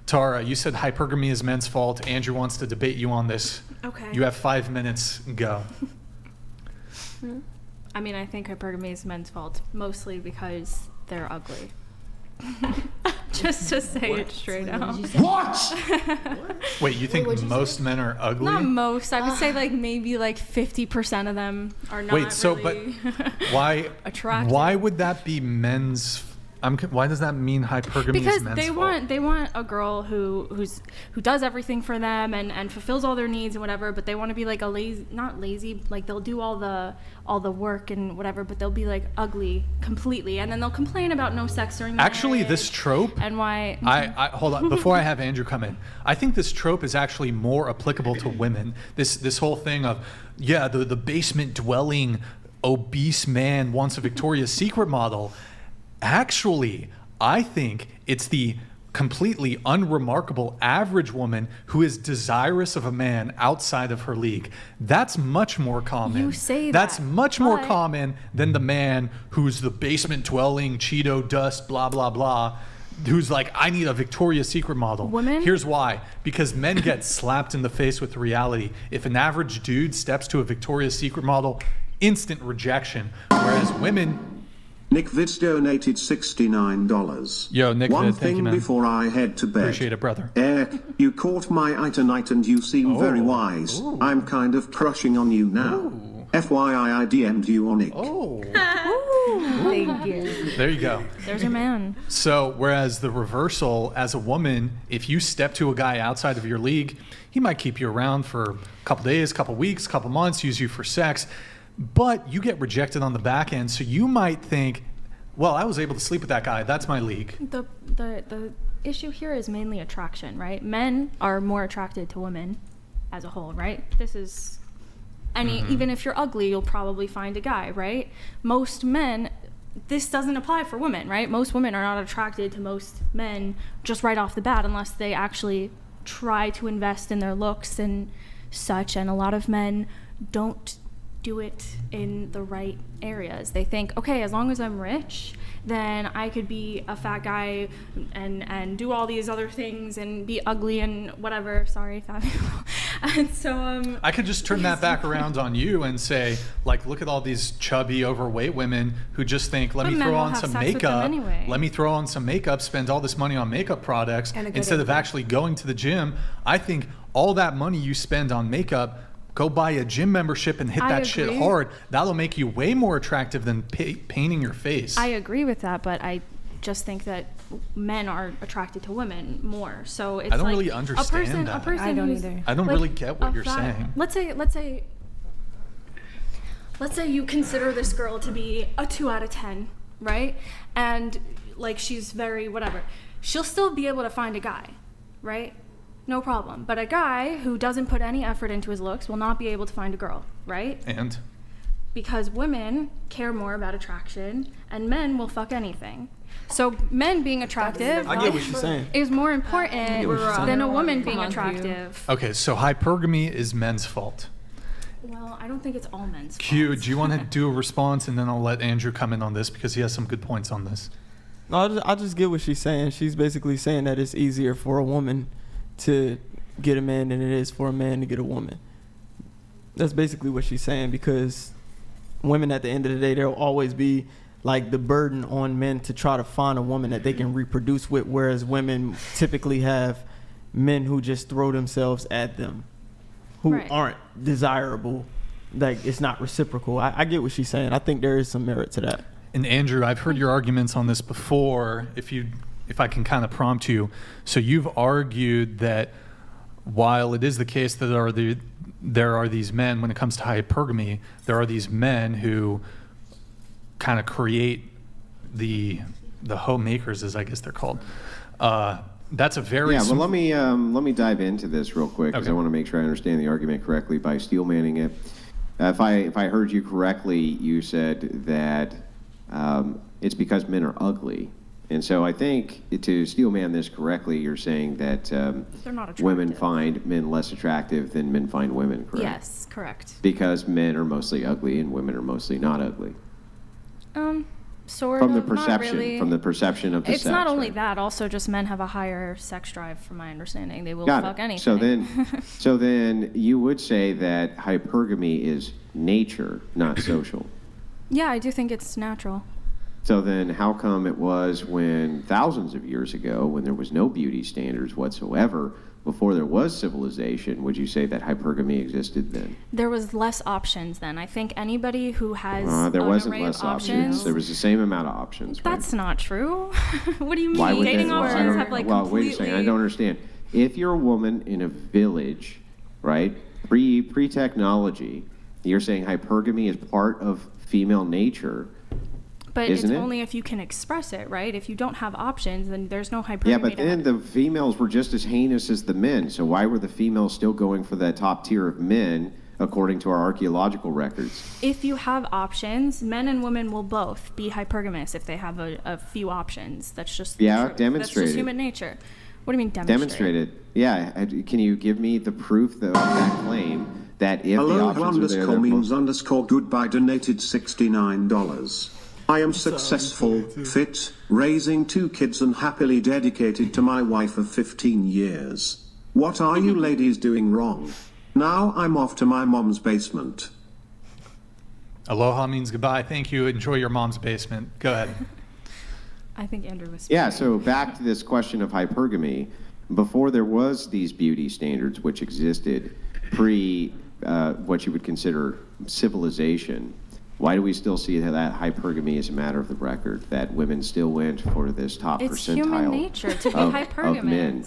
Tara, you said hypergamy is men's fault. Andrew wants to debate you on this. Okay. You have 5 minutes. Go. I mean, I think hypergamy is men's fault, mostly because they're ugly. Just to say it straight out. What? Wait, you think most men are ugly? Not most. I would say like maybe like 50% of them are not Wait, so really why attractive. Why would that be men's? Why does that mean hypergamy because is men's they want a girl who does everything for them and fulfills all their needs and whatever, but they want to be like not lazy, like they'll do all the work and whatever, but they'll be like ugly completely, and then they'll complain about no sex during the Actually, marriage this trope. And why? I hold on before I have Andrew come in. I think this trope is actually more applicable to women. This whole thing of the basement dwelling obese man wants a Victoria's Secret model. Actually, I think it's the completely unremarkable average woman who is desirous of a man outside of her league. That's much more common. You say that. That's much more common than the man who's the basement dwelling, Cheeto dust, blah, blah, blah, who's like, I need a Victoria's Secret model. Women? Here's why. Because men get slapped in the face with reality. If an average dude steps to a Victoria's Secret model, instant rejection. Whereas women... Nick Vids donated $69. Yo, Nick One Vid, thank you, thing man. before I head to bed. Appreciate it, brother. Eric, you caught my eye tonight and you seem very wise. Ooh. I'm kind of crushing on you now. Ooh. FYI, I DM'd you on Nick. Oh. Thank you. There you go. There's your man. So, whereas the reversal, as a woman, if you step to a guy outside of your league, he might keep you around for a couple days, couple weeks, couple months, use you for sex, but you get rejected on the back end. So you might think, well, I was able to sleep with that guy. That's my league. The issue here is mainly attraction, right? Men are more attracted to women as a whole, right? This is even if you're ugly, you'll probably find a guy, right? Most men, this doesn't apply for women, right? Most women are not attracted to most men just right off the bat unless they actually try to invest in their looks and such, and a lot of men don't do it in the right areas. They think, okay, as long as I'm rich, then I could be a fat guy and do all these other things and be ugly and whatever. Sorry, fat people. And so I could just turn that back around on you and say, like, look at all these chubby, overweight women who just think, let me throw on some makeup. Anyway. Let me throw on some makeup, spend all this money on makeup products instead of actually going to the gym. I think all that money you spend on makeup, go buy a gym membership and hit that shit hard. That'll make you way more attractive than painting your face. I agree with that, but I just think that men are attracted to women more. So it's I don't really understand that. A person I don't who's either. I don't really get what you're saying. Let's say you consider this girl to be a 2 out of 10, right? And like she's very whatever. She'll still be able to find a guy, right? No problem. But a guy who doesn't put any effort into his looks will not be able to find a girl, right? And? Because women care more about attraction and men will fuck anything. So men being attractive I get what you're saying. is more important than a woman being attractive. Okay, so hypergamy is men's fault. Well, I don't think it's all men's Q, fault. do you want to do a response, and then I'll let Andrew come in on this because he has some good points on this. No, I just get what she's saying. She's basically saying that it's easier for a woman to get a man than it is for a man to get a woman. That's basically what she's saying, because women at the end of the day, there'll always be like the burden on men to try to find a woman that they can reproduce with, whereas women typically have men who just throw themselves at them, who aren't desirable. Like, it's not reciprocal. I get what she's saying. I think there is some merit to that. And Andrew, I've heard your arguments on this before. If I can kind of prompt you. So you've argued that while it is the case that there are these men, when it comes to hypergamy, there are these men who kind of create the homemakers, as I guess they're called. That's a very... Yeah, well, let me dive into this real quick, because I want to make sure I understand the argument correctly by steelmanning it. If I heard you correctly, you said that it's because men are ugly. And so I think, to steelman this correctly, you're saying that They're not attractive. women find men less attractive than men find women, correct? Yes, correct. Because men are mostly ugly and women are mostly not ugly. Sort From the of, not perception, really. from the perception of the It's sex. not only right? that, also just men have a higher sex drive, from my understanding. They will Got fuck it. anything. So then you would say that hypergamy is nature, not social. Yeah, I do think it's natural. So then how come it was when thousands of years ago, when there was no beauty standards whatsoever, before there was civilization, would you say that hypergamy existed then? There was less options then. I think anybody who has There an wasn't array less of options. There was the same amount of options. Right? That's not true. What do you mean? Why would Dating they, well, I options don't- have like well, completely. wait a second. I don't understand. If you're a woman in a village, right, pre-technology, you're saying hypergamy is part of female nature. But Isn't it's it? only if you can express it, right? If you don't have options, then there's no hypergamy. Yeah, but to then have. the females were just as heinous as the men. So why were the females still going for that top tier of men, according to our archaeological records? If you have options, men and women will both be hypergamous if they have a few options. That's just the Yeah, truth. demonstrate That's just it. human nature. What do you mean demonstrate? Demonstrate it. Yeah. Can you give me the proof of that claim that if the Hello options are there, underscore they're memes both- underscore goodbye donated $69. I am successful, fit, raising 2 kids and happily dedicated to my wife of 15 years. What are you ladies doing wrong? Now I'm off to my mom's basement. Aloha means goodbye. Thank you. Enjoy your mom's basement. Go ahead. I think Andrew was. Yeah, so back to this question of hypergamy. Before there was these beauty standards, which existed pre what you would consider civilization, why do we still see that hypergamy is a matter of the record, that women still went for this top It's percentile human nature to be of hypergamous. men?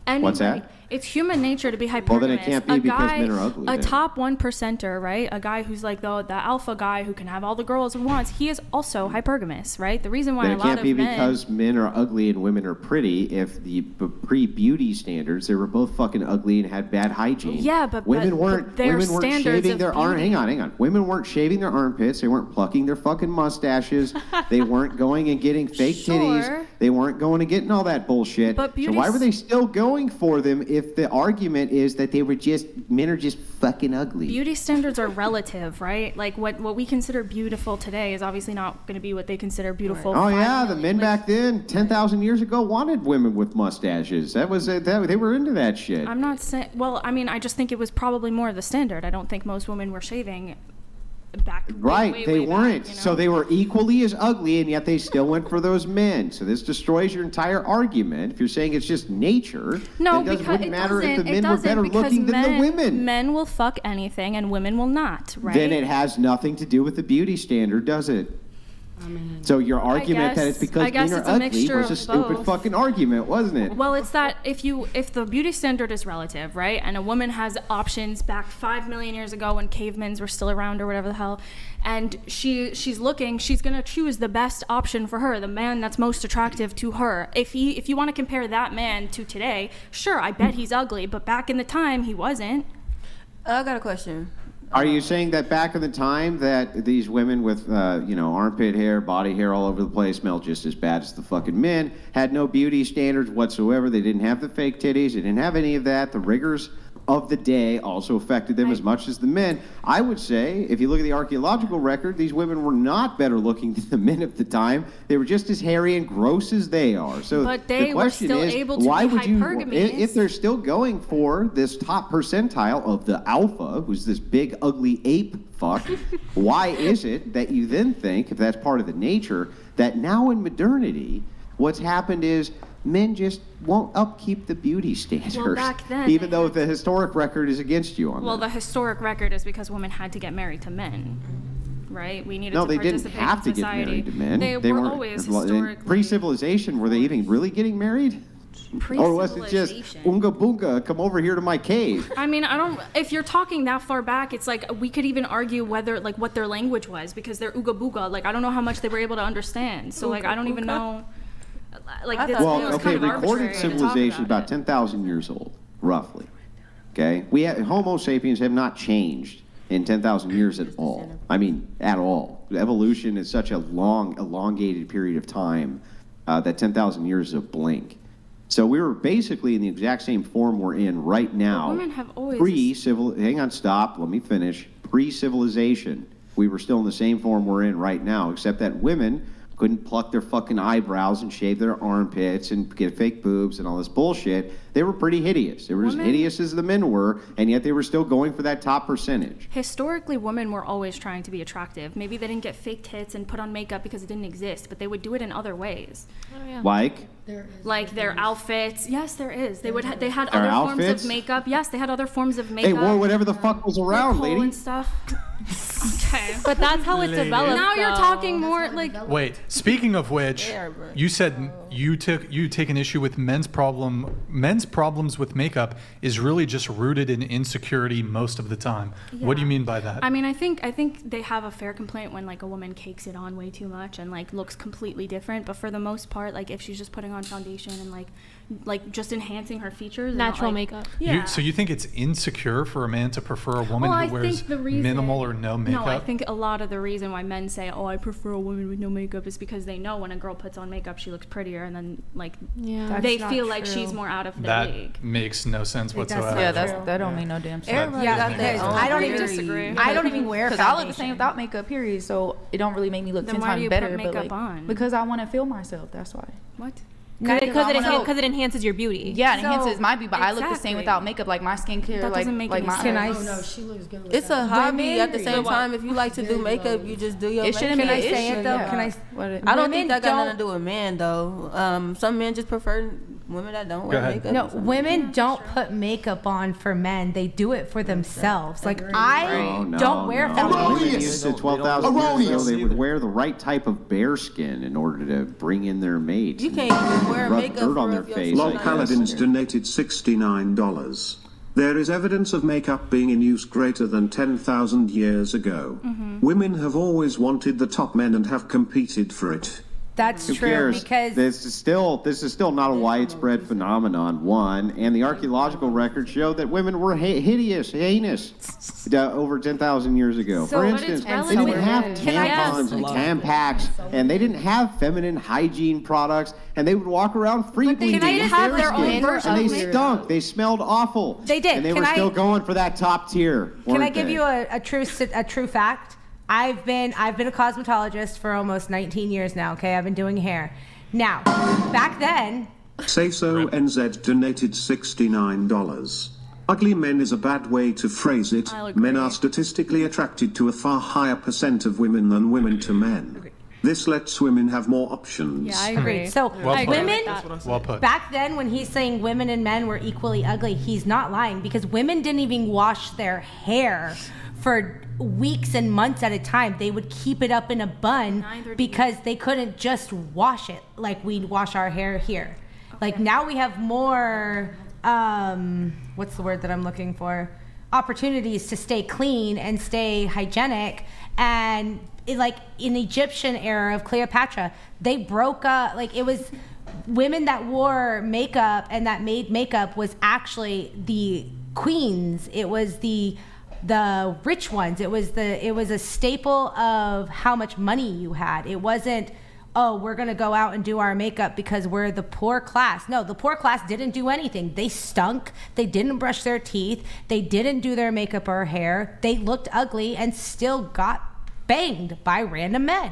Anybody. What's that? It's human nature to be hypergamous. Well, then it can't be because men are ugly, A then. top 1%er, right? A guy who's like the alpha guy who can have all the girls he wants. He is also hypergamous, right? The reason why Then a it lot can't of be men. because men are ugly and women are pretty. If the pre-beauty standards, they were both fucking ugly and had bad hygiene. Yeah, but women but weren't. their Women weren't standards shaving of their arm. beauty- Hang on. Women weren't shaving their armpits. They weren't plucking their fucking mustaches. They weren't going and getting fake Sure. titties. They weren't going and getting all that bullshit. But So beauty why s- were they still going for them if the argument is that they were just men are just fucking ugly? Beauty standards are relative, right? Like what we consider beautiful today is obviously not going to be what they consider beautiful. Oh 5 yeah, the million- men like, back then, 10,000 years ago, wanted women with mustaches. That was they were into that shit. I'm not saying. Well, I mean, I just think it was probably more the standard. I don't think most women were shaving back. Right, way they back, weren't. you know? So they were equally as ugly, and yet they still went for those men. So this destroys your entire argument. If you're saying it's just nature, No, then it because wouldn't it matter doesn't. if the It men were doesn't better because looking than the women. Men will fuck anything and women will not, right? Then it has nothing to do with the beauty standard, does it? So your argument that it's because I guess men are it's a ugly mixture was a of stupid both. fucking argument, wasn't it? Well, it's that if the beauty standard is relative, right? And a woman has options back 5 million years ago when cavemans were still around or whatever the hell, and she's looking, she's gonna choose the best option for her, the man that's most attractive to her. If you want to compare that man to today, sure, I bet he's ugly, but back in the time he wasn't. I got a question. Are you saying that back in the time that these women with, armpit hair, body hair all over the place smelled just as bad as the fucking men, had no beauty standards whatsoever, they didn't have the fake titties, they didn't have any of that, the rigors of the day also affected them as much as the men? I would say, if you look at the archaeological record, these women were not better looking than the men at the time. They were just as hairy and gross as they are. So But the they were question still is, able to why be would you, hypergamous. if they're still going for this top percentile of the alpha, who's this big ugly ape fuck, why is it that you then think, if that's part of the nature, that now in modernity, what's happened is men just won't upkeep the beauty standards, back then even they though had- the historic record is against you on Well, that. the historic record is because women had to get married to men, right? We needed No, to they didn't participate have in to get society. married to men. They were always historically Pre-civilization, were they even really getting married? Or was it just, pre-civilization. unga boonga, come over here to my cave? I mean, if you're talking that far back, it's like we could even argue whether, like, what their language was because they're ooga booga. Like, I don't know how much they were able to understand. So, like, I don't even know. Like, I this thought- it Well, was okay, kind of recorded arbitrary to talk civilization is about about 10,000 years old, roughly. Okay? Homo sapiens have not changed in 10,000 years at all. I mean, at all. Evolution is such a long, elongated period of time that 10,000 years is a blink. So we were basically in the exact same form we're in right now. women have always- Hang on, stop. Let me finish. Pre-civilization. we were still in the same form we're in right now, except that women couldn't pluck their fucking eyebrows and shave their armpits and get fake boobs and all this bullshit. They were pretty hideous. They were as hideous as the men were, and yet they were still going for that top percentage. Historically, women were always trying to be attractive. Maybe they didn't get fake tits and put on makeup because it didn't exist, but they would do it in other ways. Like? Like their outfits. Yes, there is. They had Their other outfits? forms of makeup. Yes, they had other forms of They makeup. wore whatever the fuck was around, Nicole lady. and stuff. Okay. But that's how it developed. Now you're though. talking more like Wait, speaking of which, you said you take an issue with men's problems with makeup is really just rooted in insecurity most of the time. What do you mean by that? I mean, I think they have a fair complaint when like a woman cakes it on way too much and like looks completely different. But for the most part, like if she's just putting on foundation and like just enhancing her features, and not, Natural like, makeup. Yeah. So you think it's insecure for a man to prefer a woman Well, I who wears think the reason, minimal or no makeup? No, I think a lot of the reason why men say, "Oh, I prefer a woman with no makeup," is because they know when a girl puts on makeup, she looks prettier, and then like they feel like she's more out of the that league. makes no sense whatsoever. Yeah, that don't make no damn sense. Everybody Yeah, got because their own I don't theory. even disagree. I don't even wear Because foundation. I look the same without makeup, period. So it don't really make me look Then 10 why do times you better. put but makeup like, on? Because I want to feel myself. That's why. What? Because it enhances your beauty. Yeah, it So, enhances my beauty, but I look the exactly. same without makeup. Like my skincare, That like doesn't make like any my. sense. Can I? Oh, no, she looks good with It's that. a hobby. Women- At the same time, if you like to do makeup, you just do your It makeup. shouldn't be Can I an say issue. it though? Yeah. Can I? I don't Women think that got don't- nothing to do with men though. Some men just prefer women that don't wear ahead. makeup. No, women don't put makeup on for men. They do it for themselves. Like I don't wear foundation. Women used to 12,000 years ago, they would wear the right type of bear skin in order to bring in their mate. You can't even wear Rub makeup dirt on for their if your face, skin I Log guess. Paladins donated $69. There is evidence of makeup being in use greater than 10,000 years ago. Women have always wanted the top men and have competed for it. That's Who true cares? because this is still not a widespread phenomenon. One, and the archaeological records show that women were heinous over 10,000 years ago. So- For But instance, it's they relative. didn't have Can I tampons and Tampax, and they didn't have feminine hygiene products, and they would walk around free bleeding. Can I in just have bear their own skin, version and of they makeup? stunk. They smelled awful. They did. and they Can were I- still going for that top tier. Can I weren't give they? you a true fact? I've been a cosmetologist for almost 19 years now. Okay, I've been doing hair. Now, back then, Say so NZ donated $69. Ugly men is a bad way to phrase it. I'll agree. Men are statistically attracted to a far higher percent of women than women to men. This lets women have more options. Yeah, I agree. so Well put. women Well put. back then when he's saying women and men were equally ugly, he's not lying because women didn't even wash their hair for weeks and months at a time. They would keep it up in a bun Neither did because they couldn't just wash it like we'd wash our hair here. Like now we have more what's the word that I'm looking for? Opportunities to stay clean and stay hygienic. And like in Egyptian era of Cleopatra, they broke up, like it was women that wore makeup and that made makeup was actually the queens. It was the rich ones. It was a staple of how much money you had. It wasn't, oh, we're gonna go out and do our makeup because we're the poor class. No, the poor class didn't do anything. They stunk. They didn't brush their teeth. They didn't do their makeup or hair. They looked ugly and still got banged by random men.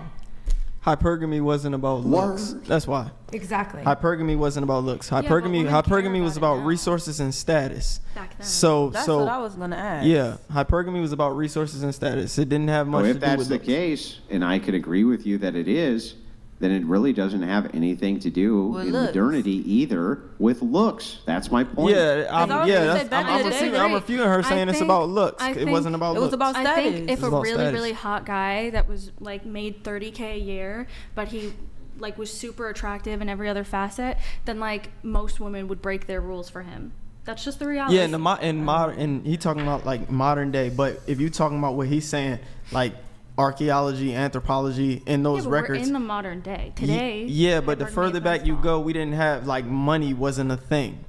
Hypergamy wasn't about looks. That's why. Exactly. Hypergamy wasn't about looks. Hypergamy women care hypergamy was about it about now. resources and status. Back then. So That's so what I was gonna ask. yeah, hypergamy was about resources and status. It didn't have much Well, to if do that's with the looks. case, and I could agree with you that it is, then it really doesn't have anything to do With in looks. modernity either with looks. That's my point. Yeah, I was gonna say that's, back in the day- I'm refuting her I saying it's think- about looks. I It think wasn't about it was looks. about I status. think if It's a about really, status. really hot guy that was like made $30K a year, but he like was super attractive in every other facet, then like most women would break their rules for him. That's just the reality. Yeah, and he talking about like modern day, but if you talking about what he's saying, like archaeology, anthropology, in those but records. we're in the modern day. Today. Yeah, but the hypergamy further is back you small. go, we didn't have like money wasn't a thing,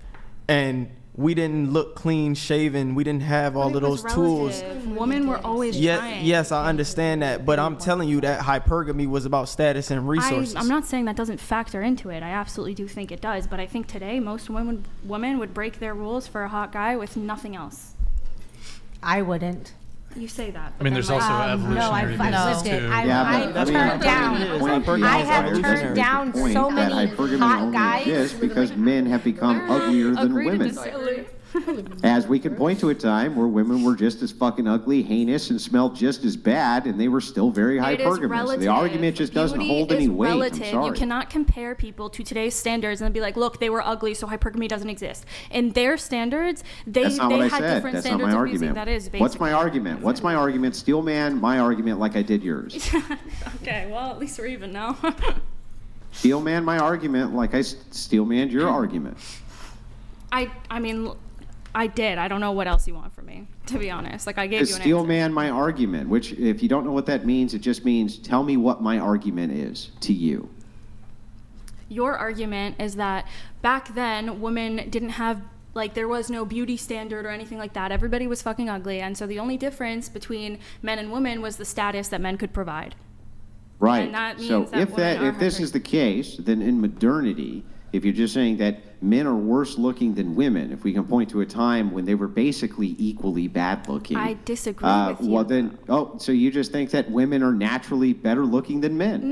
and we didn't look clean shaven. We didn't have all But of it was those tools. relative. Women were always trying. Yes, I understand that, but I'm telling you that hypergamy was about status and resources. I'm not saying that doesn't factor into it. I absolutely do think it does. But I think today most women would break their rules for a hot guy with nothing else. I wouldn't. You say that. I mean, there's also no, evolutionary I've reasons lived it. too. I've turned down. I have turned down so many hypergamy hot only guys. exists because men have become uglier than Agree to women. disagree. As we can point to a time where women were just as fucking ugly, heinous, and smelled just as bad, and they were still very It is hypergamous. relative. The argument just doesn't Beauty hold is any weight. relative. I'm sorry. You cannot compare people to today's standards and be like, look, they were ugly, so hypergamy doesn't exist. In their standards, they That's not they what I had said. different That's not standards my of beauty. argument. That is basically. What's my argument? What's my argument? Steel man, my argument, like I did yours. Okay, well, at least we're even now. Steel man, my argument, like I steel manned your argument. I mean, I did. I don't know what else you want from me, to be honest. Like, I gave you an Steel answer. man, my argument, which if you don't know what that means, it just means tell me what my argument is to you. Your argument is that back then, women didn't have, like, there was no beauty standard or anything like that. Everybody was fucking ugly. And so the only difference between men and women was the status that men could provide. Right. And that So means that women are if this is the case, then in modernity, if you're just saying that men are worse looking than women, if we can point to a time when they were basically equally bad looking. I disagree with you. Well then, so you just think that women are naturally better looking than men?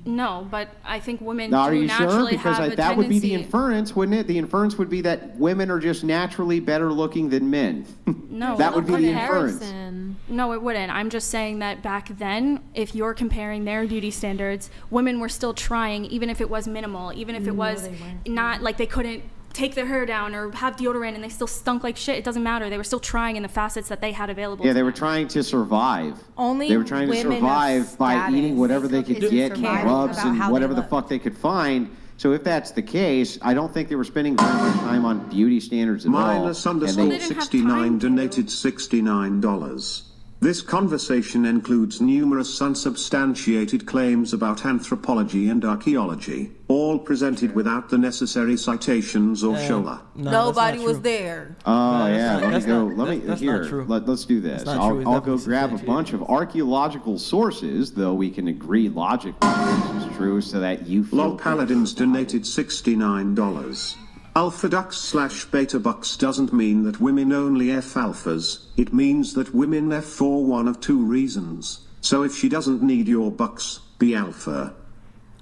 No, but I think women Now, are do you sure? naturally Because have a that would be the tendency- inference, wouldn't it? The inference would be that women are just naturally better looking than men. No, that would be the inference. Comparison. No, it wouldn't. I'm just saying that back then, if you're comparing their beauty standards, women were still trying, even if it was minimal, even if it was not like they couldn't take their hair down or have deodorant and they still stunk like shit. It doesn't matter. They were still trying in the facets that they had available. Yeah, to they were them. trying to survive. Only They were trying to women of survive by status eating whatever they could is get, caring rubs about and how they whatever the look. fuck they could find. So if that's the case, I don't think they were spending very much time on beauty standards at all. Minus And underscore they- didn't have 69 time to. donated $69. This conversation includes numerous unsubstantiated claims about anthropology and archaeology, all presented without the necessary citations or shola. No, Nobody that's not was true. there. Oh No, yeah, that's let not- me go. that's Let me not here. true. Let's do this. That's not true. It's I'll go definitely grab a substantiated. bunch of archaeological sources, though we can agree logically this is true, so that you feel. Lol Paladins donated $69. Alpha ducks / beta bucks doesn't mean that women only F alphas, it means that women F for one of two reasons. So if she doesn't need your bucks, be alpha.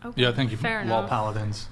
Okay, Yeah, thank you, Fair Wall enough. Paladins.